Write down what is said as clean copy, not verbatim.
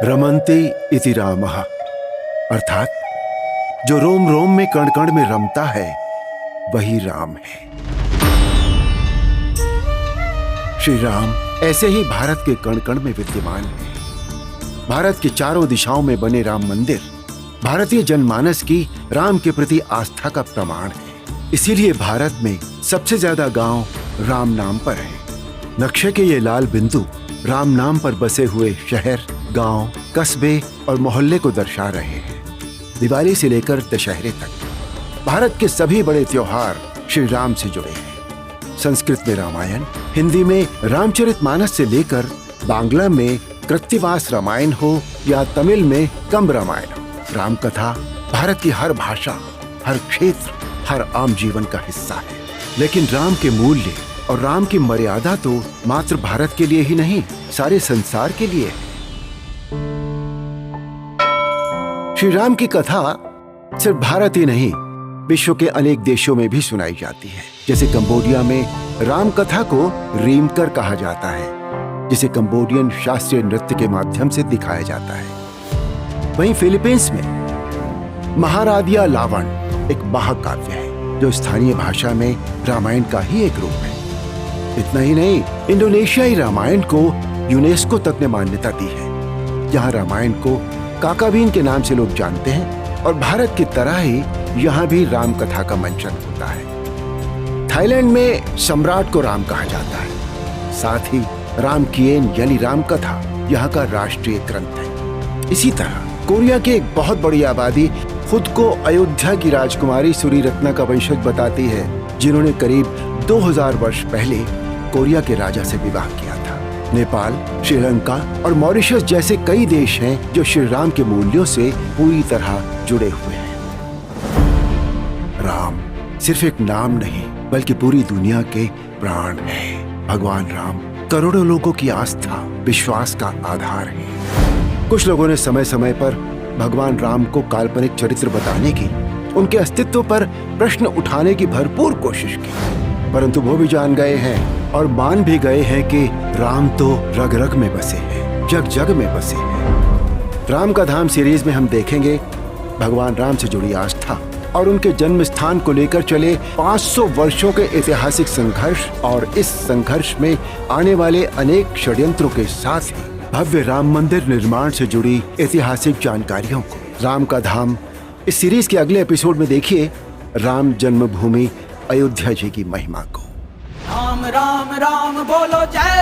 रमन्ते इति रामः, अर्थात जो रोम रोम में कण कण में रमता है वही राम है। श्री राम ऐसे ही भारत के कण कण में विद्यमान है। भारत की चारों दिशाओं में बने राम मंदिर भारतीय जनमानस की राम के प्रति आस्था का प्रमाण है। इसीलिए भारत में सबसे ज्यादा गांव राम नाम पर है। नक्शे के ये लाल बिंदु राम नाम पर बसे हुए शहर, गांव, कस्बे और मोहल्ले को दर्शा रहे हैं। दिवाली से लेकर दशहरे तक भारत के सभी बड़े त्योहार श्री राम से जुड़े हैं। संस्कृत में रामायण, हिंदी में रामचरितमानस से लेकर बांग्ला में कृत्तिवास रामायण हो या तमिल में कंब रामायण हो, राम कथा भारत की हर भाषा, हर क्षेत्र, हर आम जीवन का हिस्सा है। लेकिन राम के मूल्य और राम की मर्यादा तो मात्र भारत के लिए ही नहीं, सारे संसार के लिए है। श्री राम की कथा सिर्फ भारत ही नहीं, विश्व के अनेक देशों में भी सुनाई जाती है। जैसे कंबोडिया में राम कथा को रीमकर कहा जाता है, जिसे कंबोडियन शास्त्रीय नृत्य के माध्यम से दिखाया जाता है। वहीं फिलीपींस में महारादिया लावण एक महाकाव्य है, जो स्थानीय भाषा में रामायण का ही एक रूप है। इतना ही नहीं, इंडोनेशियाई रामायण को यूनेस्को तक ने मान्यता दी है, जहां रामायण को काकावीन के नाम से लोग जानते हैं। और भारत की तरह ही यहाँ भी राम कथा का मंचन होता है। थाईलैंड में सम्राट को राम कहा जाता है। साथ ही रामकियन यानी राम कथा यहाँ का राष्ट्रीय ग्रंथ है। इसी तरह कोरिया की एक बहुत बड़ी आबादी खुद को अयोध्या की राजकुमारी सूरीरत्ना का वंशज बताती है, जिन्होंने करीब 2000 वर्ष पहले कोरिया के राजा से विवाह किया था। नेपाल, श्रीलंका और मॉरिशस जैसे कई देश हैं जो श्री राम के मूल्यों से पूरी तरह जुड़े हुए हैं। राम सिर्फ एक नाम नहीं, बल्कि पूरी दुनिया के प्राण है। भगवान राम करोड़ों लोगों की आस्था, विश्वास का आधार है। कुछ लोगों ने समय समय पर भगवान राम को काल्पनिक चरित्र बताने की, उनके अस्तित्व पर प्रश्न उठाने की भरपूर कोशिश की, परंतु वो भी जान गए हैं और मान भी गए हैं कि राम तो रग रग में बसे हैं, जग जग में बसे हैं। राम का धाम सीरीज में हम देखेंगे भगवान राम से जुड़ी आस्था और उनके जन्म स्थान को लेकर चले 500 वर्षों के ऐतिहासिक संघर्ष और इस संघर्ष में आने वाले अनेक षड्यंत्रों के साथ ही भव्य राम मंदिर निर्माण से जुड़ी ऐतिहासिक जानकारियों को। राम का धाम इस सीरीज के अगले एपिसोड में देखिए राम जन्मभूमि अयोध्या जी की महिमा को। राम राम राम बोलो जय